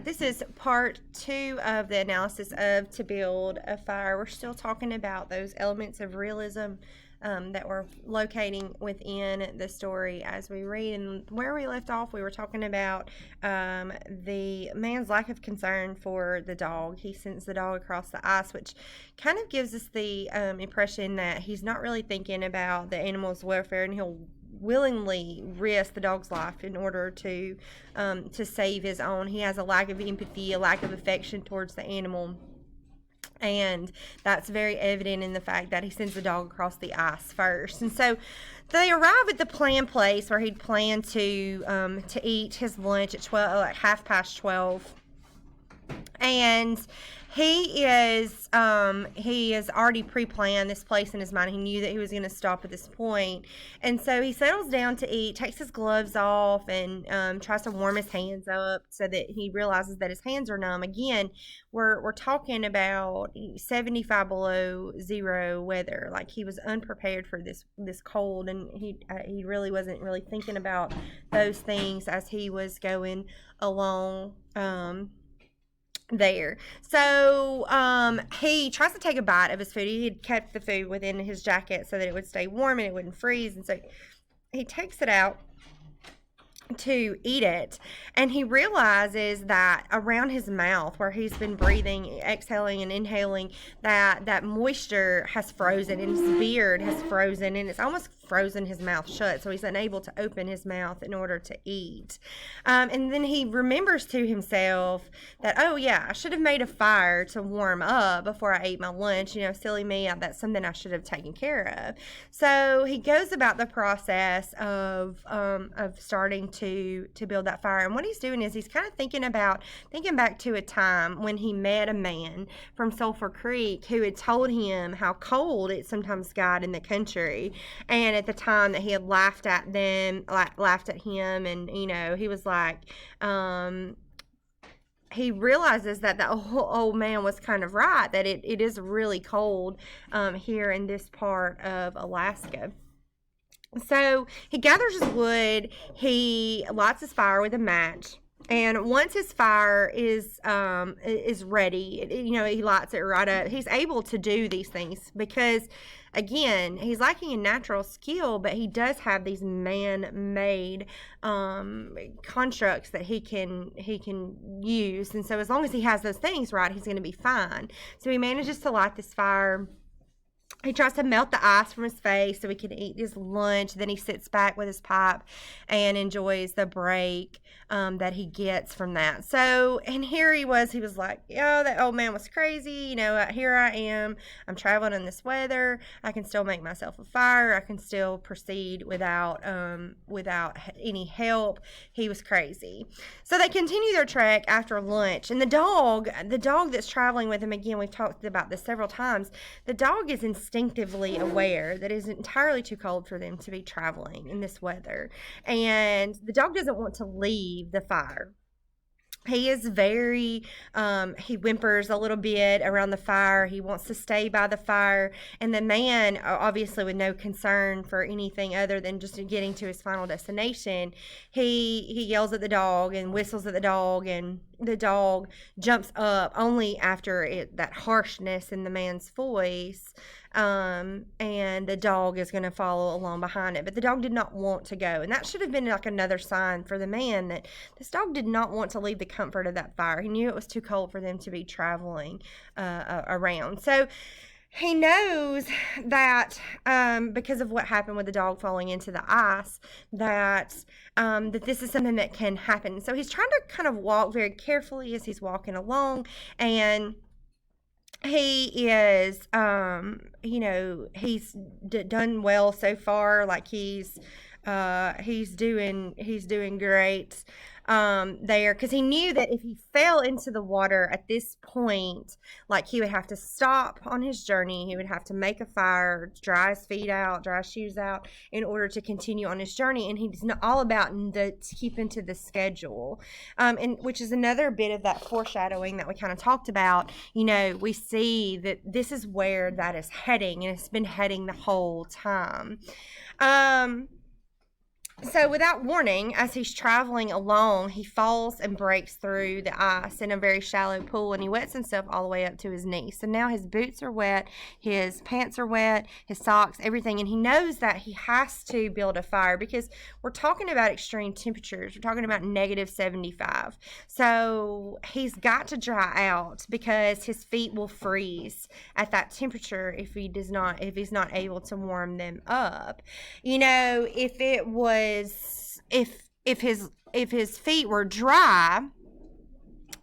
this is part 2 of the analysis of To Build a Fire. We're still talking about those elements of realism that we're locating within the story as we read. And where we left off, we were talking about the man's lack of concern for the dog. He sends the dog across the ice, which kind of gives us the impression that he's not really thinking about the animal's welfare, and he'll willingly risk the dog's life in order to save his own. He has a lack of empathy, a lack of affection towards the animal, and that's very evident in the fact that he sends the dog across the ice first. And so they arrive at the planned place where he'd planned to eat his lunch at 12:30, and he is already pre-planned this place in his mind. He knew that he was going to stop at this point, and so he settles down to eat, takes his gloves off, and tries to warm his hands up so that he realizes that his hands are numb. Again, we're talking about 75 below zero weather. Like, he was unprepared for this cold, and he really wasn't really thinking about those things as he was going along there. So he tries to take a bite of his food. He had kept the food within his jacket so that it would stay warm and it wouldn't freeze, and so he takes it out to eat it, and he realizes that around his mouth, where he's been breathing, exhaling and inhaling, that moisture has frozen, and his beard has frozen, and it's almost frozen his mouth shut, so he's unable to open his mouth in order to eat. And then he remembers to himself that, oh yeah, I should have made a fire to warm up before I ate my lunch. Silly me, that's something I should have taken care of. So he goes about the process of starting to build that fire. And what he's doing is he's kind of thinking back to a time when he met a man from Sulphur Creek who had told him how cold it sometimes got in the country, and at the time that he had laughed at him, and he was like, he realizes that the old man was kind of right, that it is really cold here in this part of Alaska. So he gathers his wood, he lights his fire with a match, and once his fire is ready, he lights it right up. He's able to do these things because, again, he's lacking in natural skill, but he does have these man-made constructs that he can use. And so as long as he has those things right, he's going to be fine. So he manages to light this fire. He tries to melt the ice from his face so he can eat his lunch. Then he sits back with his pipe and enjoys the break that he gets from that. So, and here he was like, oh, that old man was crazy. Here I am. I'm traveling in this weather. I can still make myself a fire. I can still proceed without any help. He was crazy. So they continue their trek after lunch. And the dog that's traveling with him, again, we've talked about this several times, the dog is instinctively aware that it is entirely too cold for them to be traveling in this weather, and the dog doesn't want to leave the fire. He is very, he whimpers a little bit around the fire. He wants to stay by the fire. And the man, obviously with no concern for anything other than just getting to his final destination, he yells at the dog and whistles at the dog, and the dog jumps up only after that harshness in the man's voice. And the dog is going to follow along behind it. But the dog did not want to go. And that should have been like another sign for the man that this dog did not want to leave the comfort of that fire. He knew it was too cold for them to be traveling around. So he knows that because of what happened with the dog falling into the ice, that this is something that can happen. So he's trying to kind of walk very carefully as he's walking along, and he is, he's done well so far. Like he's doing great there, because he knew that if he fell into the water at this point, like, he would have to stop on his journey. He would have to make a fire, dry his feet out, dry his shoes out in order to continue on his journey. And he's all about keeping to the schedule, and which is another bit of that foreshadowing that we kind of talked about. We see that this is where that is heading, and it's been heading the whole time. So, without warning, as he's traveling along, he falls and breaks through the ice in a very shallow pool, and he wets himself all the way up to his knees. So now his boots are wet, his pants are wet, his socks, everything, and he knows that he has to build a fire because we're talking about extreme temperatures. We're talking about negative 75. So he's got to dry out because his feet will freeze at that temperature if he's not able to warm them up. You know, if it was if his feet were dry,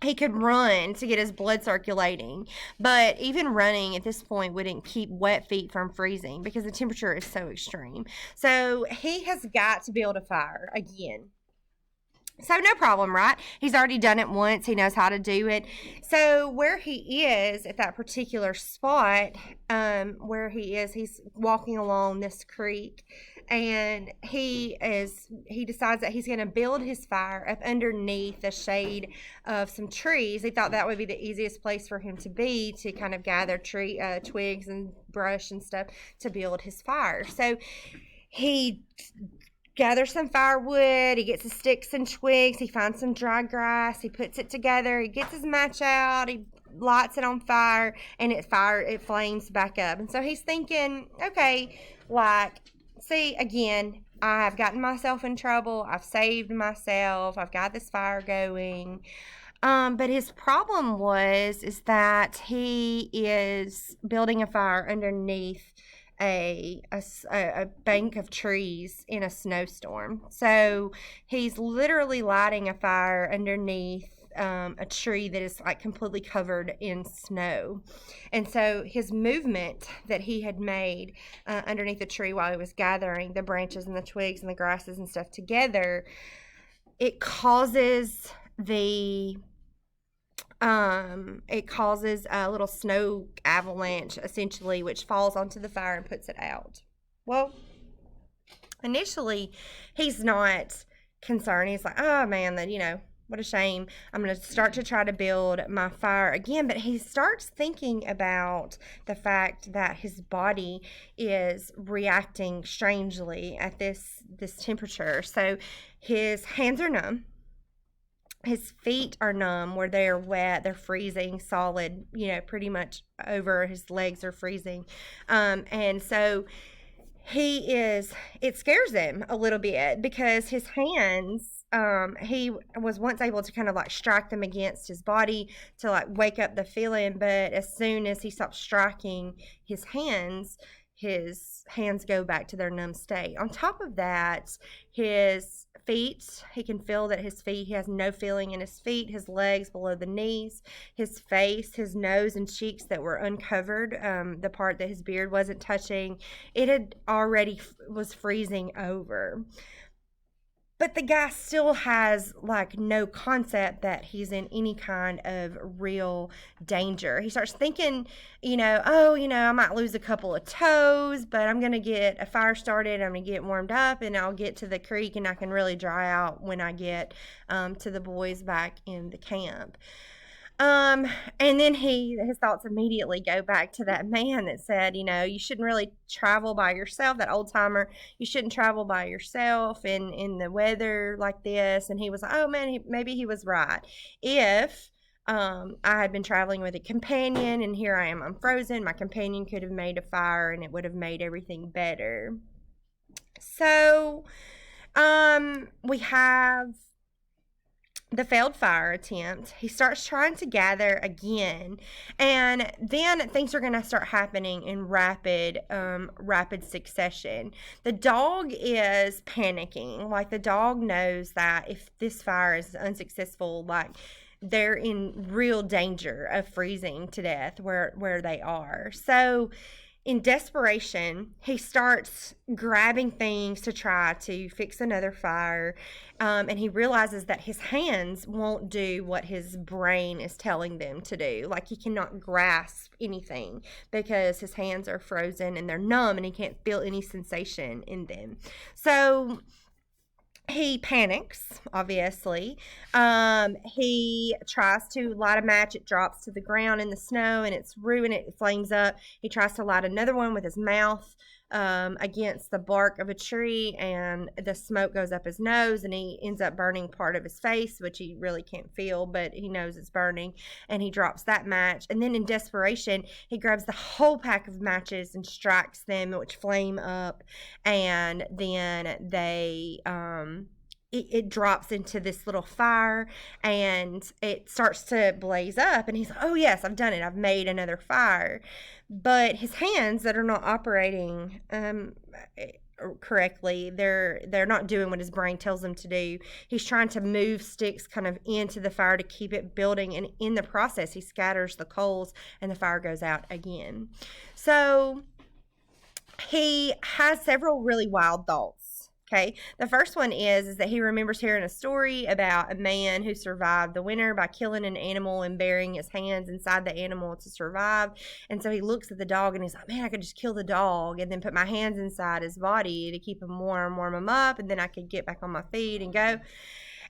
he could run to get his blood circulating. But even running at this point wouldn't keep wet feet from freezing because the temperature is so extreme. So he has got to build a fire again. So no problem, right? He's already done it once. He knows how to do it. So where he is at that particular spot, where he is, he's walking along this creek, and he decides that he's going to build his fire up underneath the shade of some trees. He thought that would be the easiest place for him to be, to kind of gather twigs and brush and stuff to build his fire. So he gathers some firewood, he gets his sticks and twigs, he finds some dry grass, he puts it together, he gets his match out, he lights it on fire, and it flames back up. And so he's thinking, okay, like, see, again, I've gotten myself in trouble, I've saved myself, I've got this fire going. But his problem is that he is building a fire underneath a bank of trees in a snowstorm. So he's literally lighting a fire underneath a tree that is like completely covered in snow. And so his movement that he had made underneath the tree while he was gathering the branches and the twigs and the grasses and stuff together, it causes a little snow avalanche, essentially, which falls onto the fire and puts it out. Well, initially, he's not concerned. He's like, oh, man, what a shame. I'm going to start to try to build my fire again. But he starts thinking about the fact that his body is reacting strangely at this temperature. So his hands are numb. His feet are numb where they're wet, they're freezing solid, pretty much over. His legs are freezing. And so it scares him a little bit because his hands, he was once able to kind of like strike them against his body to like wake up the feeling. But as soon as he stops striking his hands go back to their numb state. On top of that, his feet, he can feel that he has no feeling in his feet, his legs below the knees, his face, his nose and cheeks that were uncovered, the part that his beard wasn't touching, it had already was freezing over. But the guy still has like no concept that he's in any kind of real danger. He starts thinking, I might lose a couple of toes, but I'm going to get a fire started. I'm going to get warmed up and I'll get to the creek and I can really dry out when I get to the boys back in the camp. And then his thoughts immediately go back to that man that said, you shouldn't really travel by yourself, that old timer, you shouldn't travel by yourself in the weather like this. And he was like, oh man, maybe he was right. If I had been traveling with a companion and here I am, I'm frozen, my companion could have made a fire and it would have made everything better. So we have the failed fire attempt. He starts trying to gather again, and then things are going to start happening in rapid succession. The dog is panicking. Like, the dog knows that if this fire is unsuccessful, like, they're in real danger of freezing to death where they are. So in desperation, he starts grabbing things to try to fix another fire, and he realizes that his hands won't do what his brain is telling them to do. Like, he cannot grasp anything because his hands are frozen and they're numb and he can't feel any sensation in them. So he panics, obviously. He tries to light a match. It drops to the ground in the snow and it's ruined. It flames up. He tries to light another one with his mouth against the bark of a tree, and the smoke goes up his nose, and he ends up burning part of his face, which he really can't feel, but he knows it's burning, and he drops that match. And then in desperation, he grabs the whole pack of matches and strikes them, which flame up, and then it drops into this little fire, and it starts to blaze up, and he's like, oh yes, I've done it, I've made another fire. But his hands that are not operating correctly, they're not doing what his brain tells them to do. He's trying to move sticks kind of into the fire to keep it building, and in the process he scatters the coals, and the fire goes out again. So he has several really wild thoughts. Okay, the first one is that he remembers hearing a story about a man who survived the winter by killing an animal and burying his hands inside the animal to survive. And so he looks at the dog and he's like, man, I could just kill the dog and then put my hands inside his body to keep him warm him up, and then I could get back on my feet and go.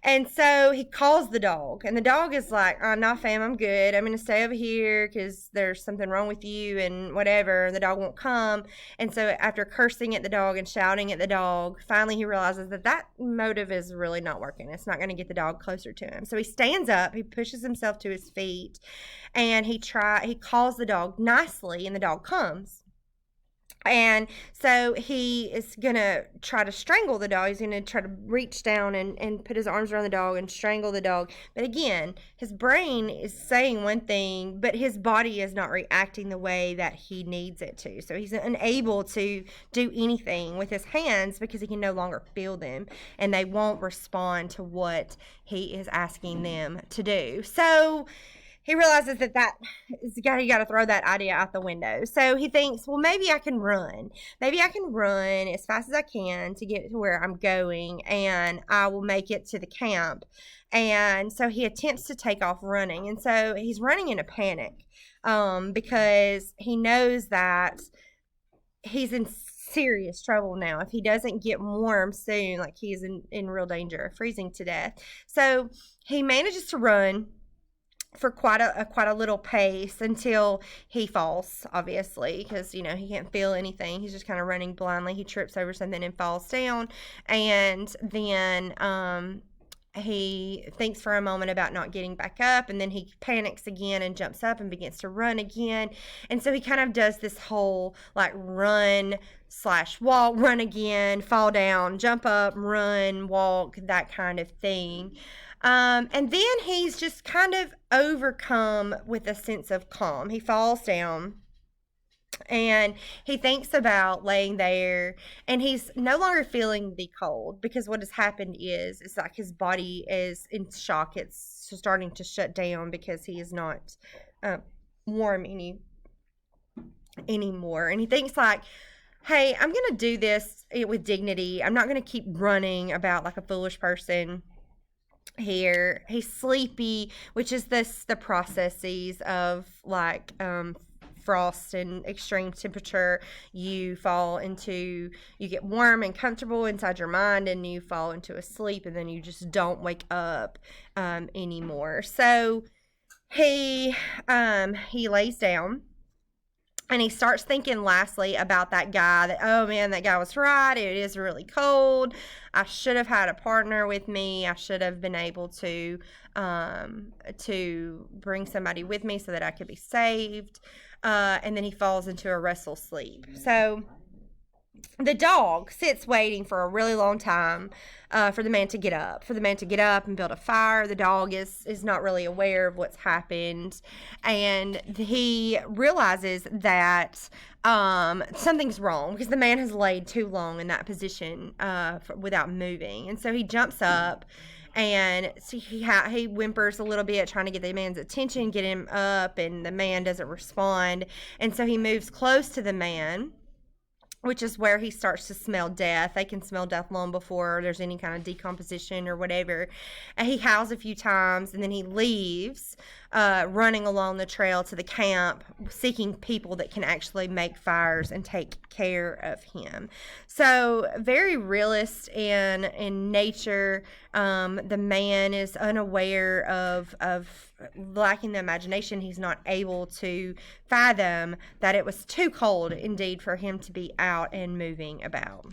And so he calls the dog, and the dog is like, oh, nah, fam, I'm good. I'm going to stay over here because there's something wrong with you and whatever. And the dog won't come. And so after cursing at the dog and shouting at the dog, finally he realizes that motive is really not working. It's not going to get the dog closer to him. So he stands up, he pushes himself to his feet, and he calls the dog nicely, and the dog comes. And so he is going to try to strangle the dog. He's going to try to reach down and put his arms around the dog and strangle the dog. But again, his brain is saying one thing, but his body is not reacting the way that he needs it to. So he's unable to do anything with his hands because he can no longer feel them, and they won't respond to what he is asking them to do. So he realizes that you got to throw that idea out the window. So he thinks, well, maybe I can run. Maybe I can run as fast as I can to get to where I'm going, and I will make it to the camp. And so he attempts to take off running. And so he's running in a panic because he knows that he's in serious trouble now. If he doesn't get warm soon, like he's in real danger of freezing to death. So he manages to run for quite a little pace until he falls, obviously, because he can't feel anything. He's just kind of running blindly. He trips over something and falls down, and then he thinks for a moment about not getting back up, and then he panics again and jumps up and begins to run again. And so he kind of does this whole like run/walk, run again, fall down, jump up, run, walk, that kind of thing. And then he's just kind of overcome with a sense of calm. He falls down, and he thinks about laying there, and he's no longer feeling the cold, because what has happened is it's like his body is in shock. It's starting to shut down because he is not warm anymore. And he thinks like, hey, I'm going to do this with dignity. I'm not going to keep running about like a foolish person here. He's sleepy, which is the processes of like frost and extreme temperature. You get warm and comfortable inside your mind, and you fall into a sleep, and then you just don't wake up anymore. So he lays down, and he starts thinking lastly about that guy, that, oh man, that guy was right. It is really cold. I should have had a partner with me. I should have been able to bring somebody with me so that I could be saved. And then he falls into a restful sleep. So the dog sits waiting for a really long time for the man to get up, and build a fire. The dog is not really aware of what's happened, and he realizes that something's wrong because the man has laid too long in that position without moving. And so he jumps up, and he whimpers a little bit, trying to get the man's attention, get him up, and the man doesn't respond. And so he moves close to the man, which is where he starts to smell death. They can smell death long before there's any kind of decomposition or whatever. And he howls a few times, and then he leaves, running along the trail to the camp, seeking people that can actually make fires and take care of him. So very realist in nature. The man is unaware of lacking the imagination. He's not able to fathom that it was too cold indeed for him to be out about and moving about.